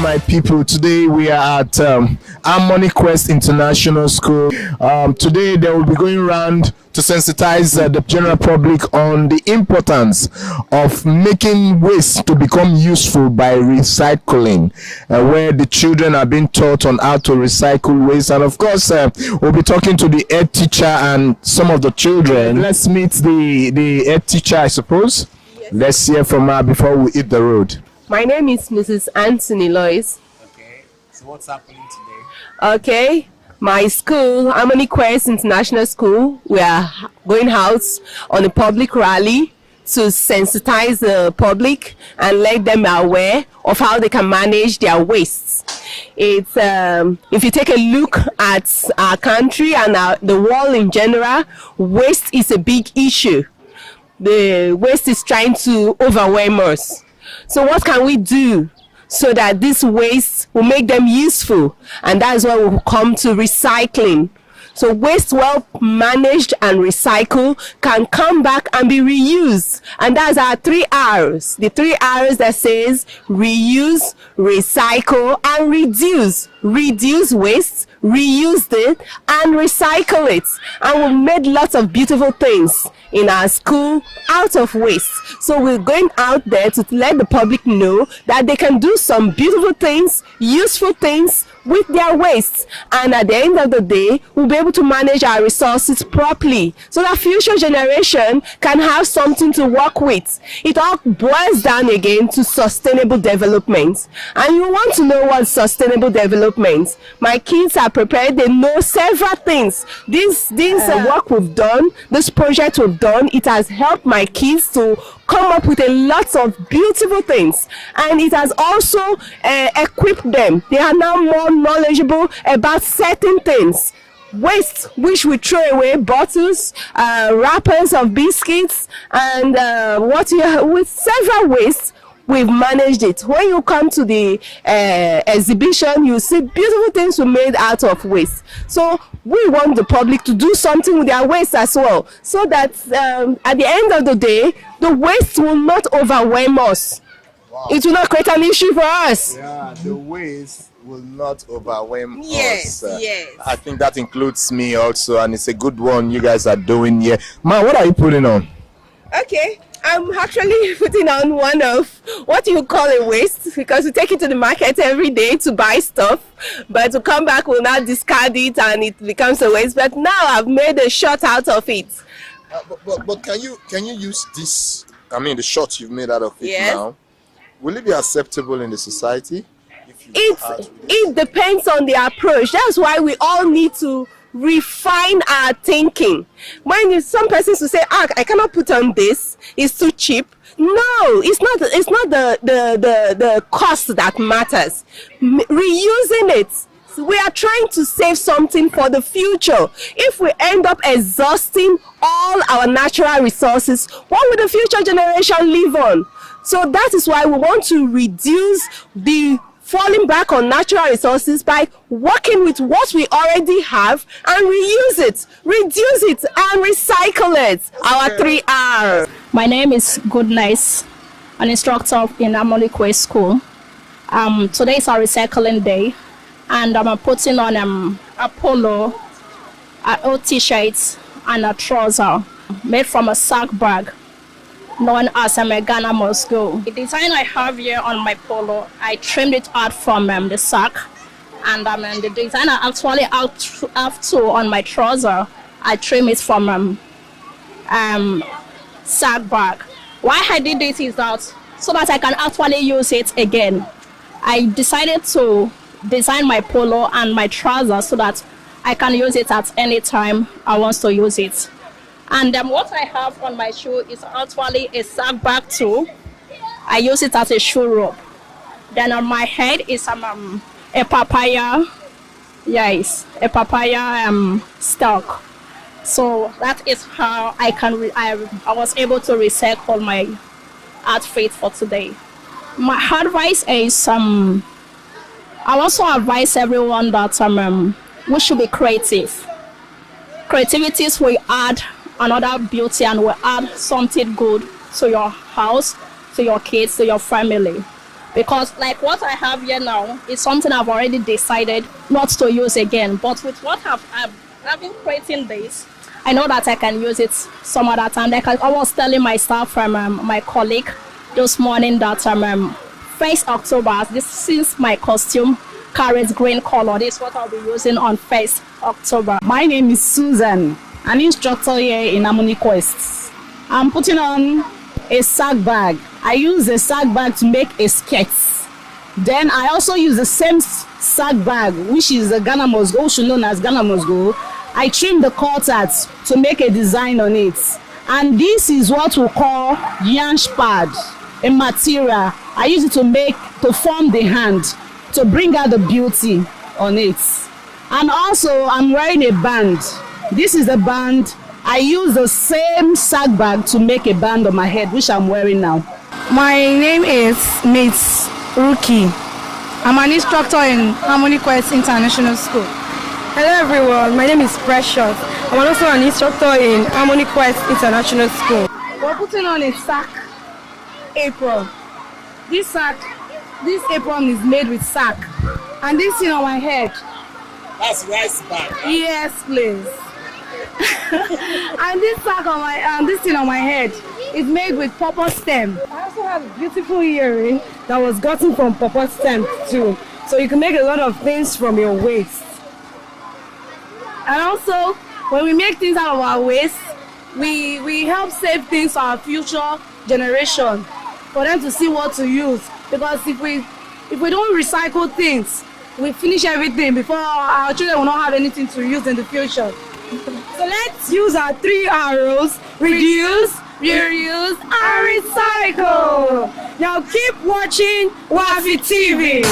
my people. Today we are at Harmony Quest International School. Today they will be going around to sensitize the general public on the importance of making waste to become useful by recycling, where the children are being taught on how to recycle waste. And of course, we'll be talking to the head teacher and some of the children. Let's meet the head teacher, I suppose. Yes. Let's hear from her before we hit the road. My name is Mrs. Anthony Lois. Okay, so what's happening today? Okay, my school, Harmony Quest International School, we are going out on a public rally to sensitize the public and let them aware of how they can manage their wastes. It's if you take a look at our country and the world in general, waste is a big issue. The waste is trying to overwhelm us. So what can we do so that this waste will make them useful? And that's why we'll come to recycling. So waste well managed and recycled can come back and be reused. And that's our 3 R's. The 3 R's that says reuse, recycle, and reduce. Reduce waste, reuse it, and recycle it. And we've made lots of beautiful things in our school out of waste. So we're going out there to let the public know that they can do some beautiful things, useful things with their waste. And at the end of the day, we'll be able to manage our resources properly so that future generation can have something to work with. It all boils down again to sustainable development. And you want to know what sustainable development. My kids are prepared, they know several things. This work we've done, this project we've done, it has helped my kids to come up with a lot of beautiful things, and it has also equipped them. They are now more knowledgeable about certain things. Waste which we throw away, bottles, wrappers of biscuits, and with several wastes, we've managed it. When you come to the exhibition, you see beautiful things we made out of waste. So we want the public to do something with their waste as well, so that at the end of the day, the waste will not overwhelm us. Wow. It will not create an issue for us. Yeah, the waste will not overwhelm us. Yes. I think that includes me also, and it's a good one you guys are doing here. Ma, what are you putting on? Okay. I'm actually putting on one of what you call a waste, because we take it to the market every day to buy stuff, but to come back we'll now discard it and it becomes a waste. But now I've made a shot out of it. But can you use this? I mean, the shot you've made out of it yes. now. Will it be acceptable in the society? It depends on the approach. That's why we all need to refine our thinking. When some persons will say, I cannot put on this, it's too cheap. No, it's not the cost that matters. Reusing it, we are trying to save something for the future. If we end up exhausting all our natural resources, what will the future generation live on? So that is why we want to reduce the falling back on natural resources by working with what we already have and reuse it, reduce it, and recycle it. Our 3 R's. My name is Goodness, an instructor in Harmony Quest School. Today is our recycling day, and I'm putting on a polo, an old t-shirt, and a trouser made from a sack bag, known as a Ghana must go. The design I have here on my polo, I trimmed it out from the sack, and the design I actually have too on my trouser, I trim it from sack bag. Why I did this is that so that I can actually use it again. I decided to design my polo and my trouser so that I can use it at any time I want to use it. And what I have on my shoe is actually a sack bag too. I use it as a shoe rope. Then on my head is a papaya, yes, a papaya stalk. So that is how I was able to recycle my outfit for today. My advice is I also advise everyone that we should be creative. Creativity will add another beauty and will add something good to your house, to your kids, to your family. because like what I have here now is something I've already decided not to use again. But with what I've been creating this, I know that I can use it some other time. Like I was telling my staff from my colleague this morning that 1st October, this is my costume carrots green color. This is what I'll be using on 1st October. My name is Susan, an instructor here in Harmony Quest. I'm putting on a sack bag. I use a sack bag to make a skirt. Then I also use the same sack bag, which is a Ghana must go, which is known as Ghana must go. I trim the cutters to make a design on it. And this is what we call yarn pad, a material. I use it to form the hand, to bring out the beauty on it. And also I'm wearing a band. This is a band. I use the same sack bag to make a band on my head, which I'm wearing now. My name is Miss Ruki. I'm an instructor in Harmony Quest International School. Hello everyone, my name is Precious. I'm also an instructor in Harmony Quest International School. We're putting on a sack apron. This apron is made with sack. And this thing on my head. That's rice bag. Yes, please. And this thing on my head is made with pawpaw stem. I also have a beautiful earring that was gotten from pawpaw stem too. So you can make a lot of things from your waist. And also, when we make things out of our waste, we help save things for our future generation, for them to see what to use. Because if we don't recycle things, we finish everything before our children will not have anything to use in the future. So let's use our 3 R's: reduce, reuse, and recycle. Now keep watching Waffi TV.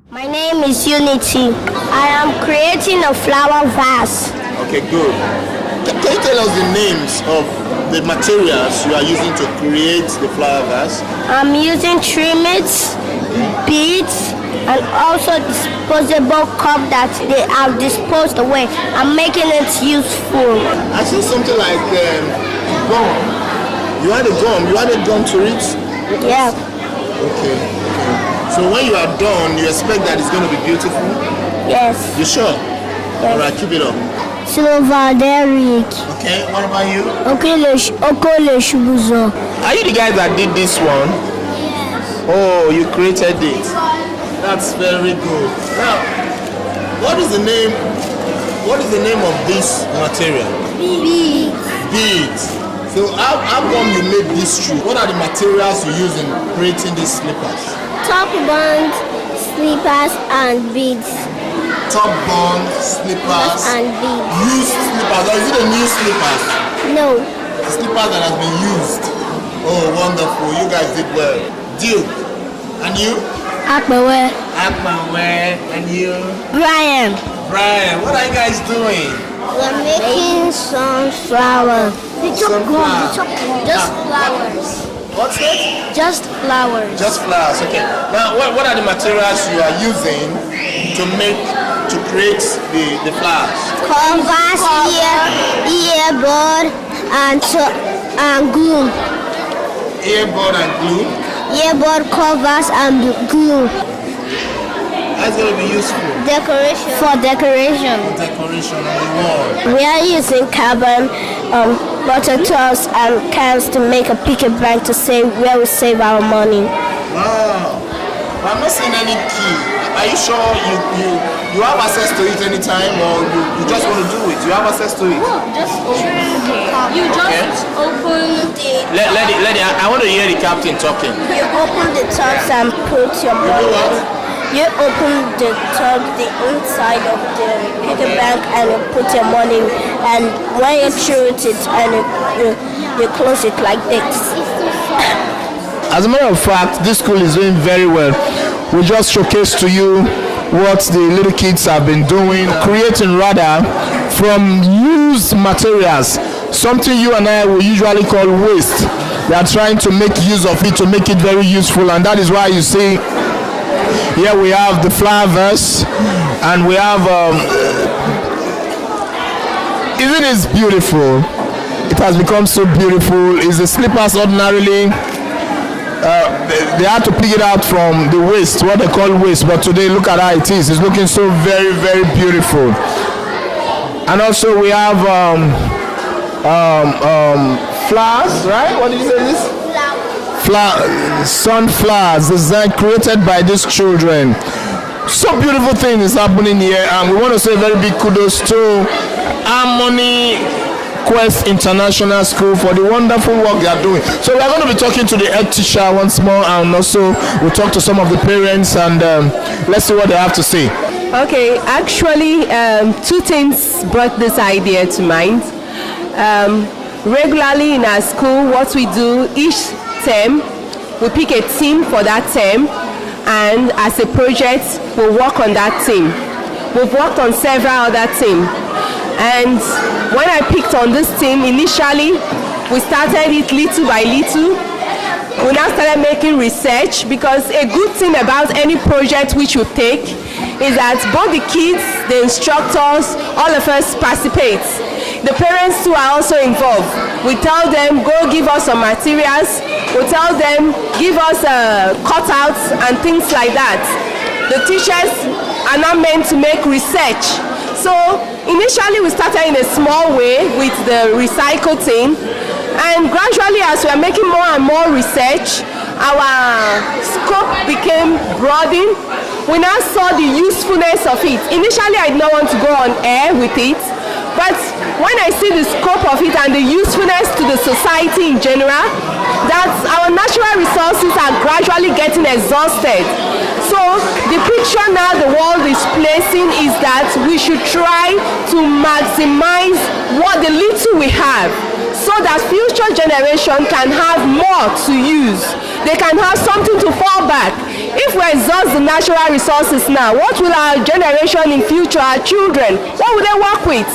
My name is Unity. I am creating a flower vase. Okay, good. Can you tell us the names of the materials you are using to create the flower vase? I'm using trimmings, beads, and also disposable cup that they have disposed away. I'm making it useful. I see something like gum. You add a gum to it? Yeah. Okay. So when you are done, you expect that it's going to be beautiful? Yes. You sure? Yes. All right, keep it up. Silver Derrick. Okay, what about you? Okole Shubuzo. Are you the guy that did this one? Yes. Oh, you created it. That's very good. Now, what is the name of this material? Beads. Beads. So how come you made this shoe? What are the materials you use in creating these slippers? Top buns, slippers, and beads. Top bun, slippers, And beads. used slippers. Or is it a new slippers? No. Slippers that has been used. Oh, wonderful. You guys did well. Duke. And you? Akbawe. Akmanwe. And you? Brian. Brian. What are you guys doing? We're making sunflower. Sunflower. Just flowers. What's it? Just flowers. Just flowers. Okay. Now, what are the materials you are using to create the flowers? Canvas, earbud, and glue. Earbud and glue. Earbud, covers, and glue. That's going to be useful. Decoration. For decoration. Decoration on the wall. We are using carbon, water tubs, and cans to make a piggy bank to save where we save our money. Wow. But I'm not seeing any key. Are you sure you have access to it anytime, or you just want to do it? You have access to it? Just open. You just open. Let it. I want to hear the captain talking. You open the tubs and put your You money. know what? You open the tub, the inside of the piggy bank, and you put your money. And when you shoot it, and you close it like this. As a matter of fact, this school is doing very well. We just showcased to you what the little kids have been doing, creating rather from used materials, something you and I will usually call waste. They are trying to make use of it to make it very useful, and that is why you see here we have the flower vase, and we have isn't it beautiful? It has become so beautiful. Is the slippers ordinarily they had to pick it out from the waste, what they call waste, but today look at how it is. It's looking so very, very beautiful. And also we have flowers, right? What did you say this? Sunflowers designed, created by these children. So beautiful thing is happening here, and we want to say very big kudos to Harmony Quest International School for the wonderful work they are doing. So we are going to be talking to the head teacher once more, and also we'll talk to some of the parents, and let's see what they have to say. Okay, actually, two things brought this idea to mind. Regularly in our school, what we do each term, we pick a theme for that term, and as a project, we work on that theme. We've worked on several other themes. And when I picked on this team, initially, we started it little by little. We now started making research, because a good thing about any project which we take is that both the kids, the instructors, all of us participate. The parents too are also involved. We tell them, go give us some materials. We tell them, give us cutouts and things like that. The teachers are now meant to make research. So initially we started in a small way with the recycle thing, and gradually as we are making more and more research, our scope became broadened. We now saw the usefulness of it. Initially I did not want to go on air with it, but when I see the scope of it and the usefulness to the society in general, that our natural resources are gradually getting exhausted. So the picture now the world is placing is that we should try to maximize what the little we have, so that future generation can have more to use. They can have something to fall back. If we exhaust the natural resources now, what will our generation in future, our children, what will they work with?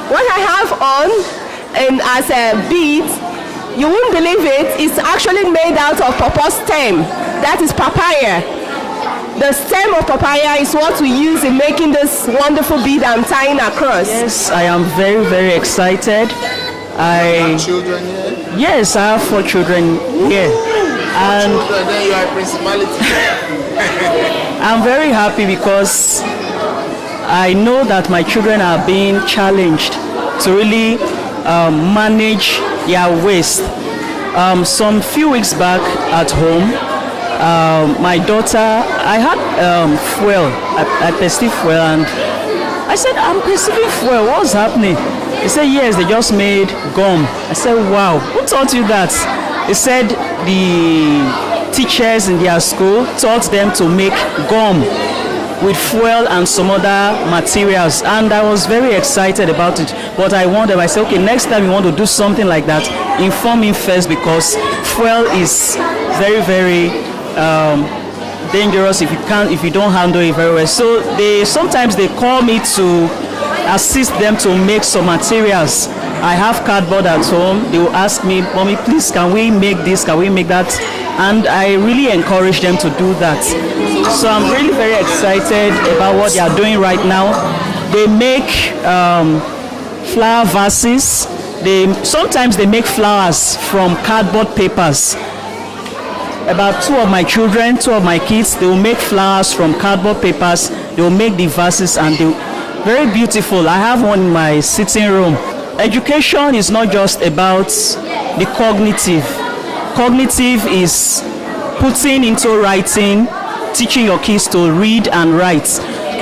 What I have on and as a bead, you won't believe it, it's actually made out of pawpaw stem. That is papaya. The stem of papaya is what we use in making this wonderful bead I'm tying across. Yes, I am very, very excited. Children here? Yes, I have 4 children here. And Then you are a principality. I'm very happy because I know that my children are being challenged to really manage their waste. Some few weeks back at home, my daughter, I had fuel, I perceived fuel, and I said, I'm perceiving fuel, what's happening? He said, yes, they just made gum. I said, wow, who taught you that? He said the teachers in their school taught them to make gum with fuel and some other materials, and I was very excited about it. But I wondered, I said, okay, next time you want to do something like that, inform me first, because fuel is very, very dangerous if you don't handle it very well. So sometimes they call me to assist them to make some materials. I have cardboard at home. They will ask me, Mommy, please, can we make this? Can we make that? And I really encourage them to do that. So I'm really very excited about what they are doing right now. They make flower vases. Sometimes they make flowers from cardboard papers. About two of my kids, they will make flowers from cardboard papers. They will make the vases, and they're very beautiful. I have one in my sitting room. Education is not just about the cognitive. Cognitive is putting into writing, teaching your kids to read and write.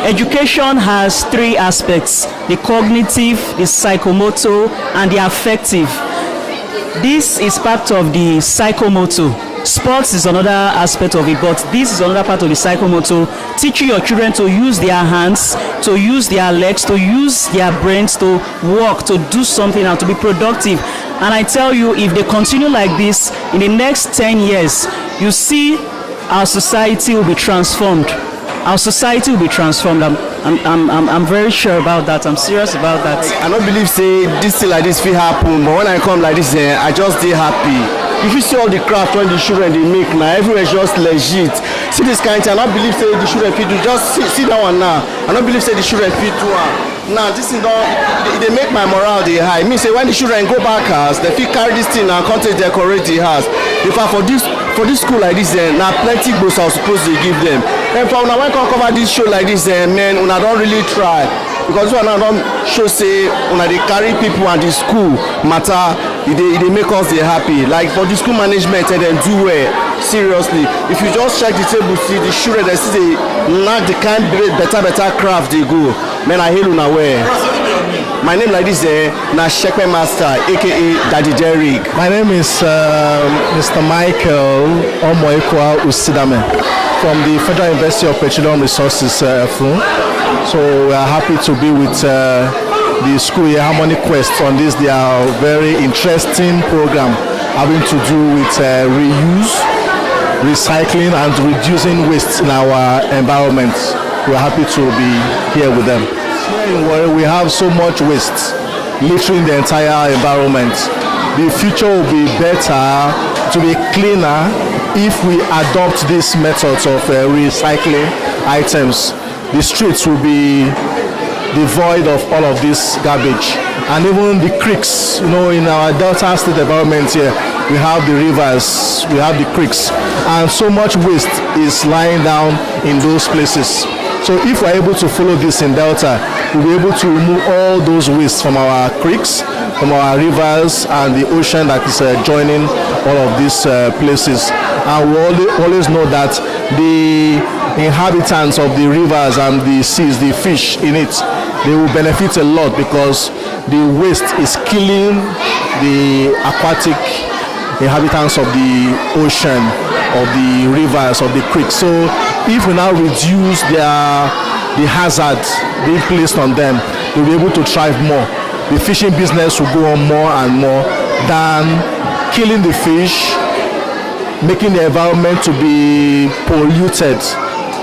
Education has three aspects: the cognitive, the psychomotor, and the affective. This is part of the psychomotor. Sports is another aspect of it, but this is another part of the psychomotor, teaching your children to use their hands, to use their legs, to use their brains, to work, to do something and to be productive. And I tell you, if they continue like this, in the next 10 years, you see our society will be transformed. Our society will be transformed. I'm very sure about that. I'm serious about that. I don't believe say this thing like this will happen, but when I come like this, I just stay happy. If you see all the craft when the children they make now, everywhere is just legit. See this kind of thing, I don't believe say the children fit do. Just see that one now. I don't believe say the children fit do one. Now this thing they make my morale they high. Me say when the children go back house, they fit carry this thing and come to decorate the house. In fact, for this school like this, now plenty books are supposed to give them. And for now when I cover this show like this, man, I don't really try. Because when I don't show say when they carry people and the school matter, they make us they happy. Like for the school management and then do well. Seriously, if you just check the table, see the children they see they not the kind better craft they go. Man, I hail una where. My name like this na Shekpe Master, aka Daddy Derrick. My name is Mr. Michael Omoekwa Usidame from the Federal University of Petroleum Resources. So we are happy to be with the school here, Harmony Quest, on this their very interesting program having to do with reuse, recycling and reducing waste in our environment. We are happy to be here with them. Here in Warri, we have so much waste littering the entire environment. The future will be better, to be cleaner, if we adopt these methods of recycling items. The streets will be devoid of all of this garbage, and even the creeks. You know, in our Delta State environment here, we have the rivers, we have the creeks, and so much waste is lying down in those places. So if we're able to follow this in Delta, we'll be able to remove all those wastes from our creeks, from our rivers and the ocean that is joining all of these places. And we always know that the inhabitants of the rivers and the seas, the fish in it, they will benefit a lot, because the waste is killing the aquatic inhabitants of the ocean, of the rivers, of the creeks. So if we now reduce the hazard being placed on them, they'll be able to thrive more. The fishing business will go on more and more than killing the fish, making the environment to be polluted.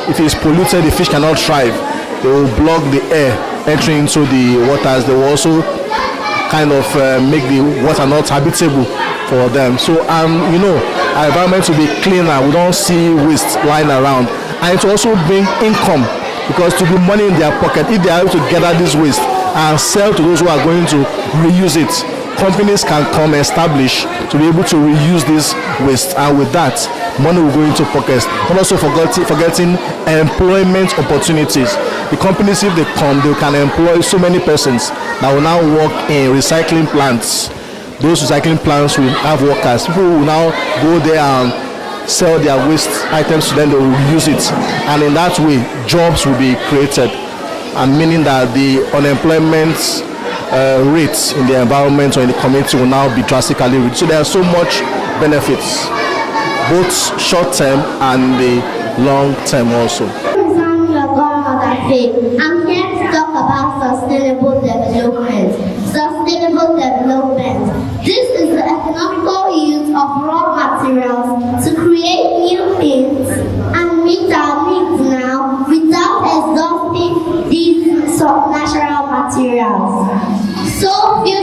If it's polluted, the fish cannot thrive. They will block the air entering into the waters. They will also kind of make the water not habitable for them. So you know, our environment will be cleaner. We don't see waste lying around, and it will also bring income, because to be money in their pocket, if they are able to gather this waste and sell to those who are going to reuse it, companies can come establish to be able to reuse this waste, and with that, money will go into pockets. And also forgetting employment opportunities. The companies, if they come, they can employ so many persons that will now work in recycling plants. Those recycling plants will have workers. People will now go there and sell their waste items to them, they will use it. And in that way, jobs will be created. And meaning that the unemployment rates in the environment or in the community will now be drastically reduced. So there are so much benefits, both short term and the long term also. I'm here to talk about sustainable development. Sustainable development. This is the economical use of raw materials to create new things and meet our needs now without exhausting these natural materials. So few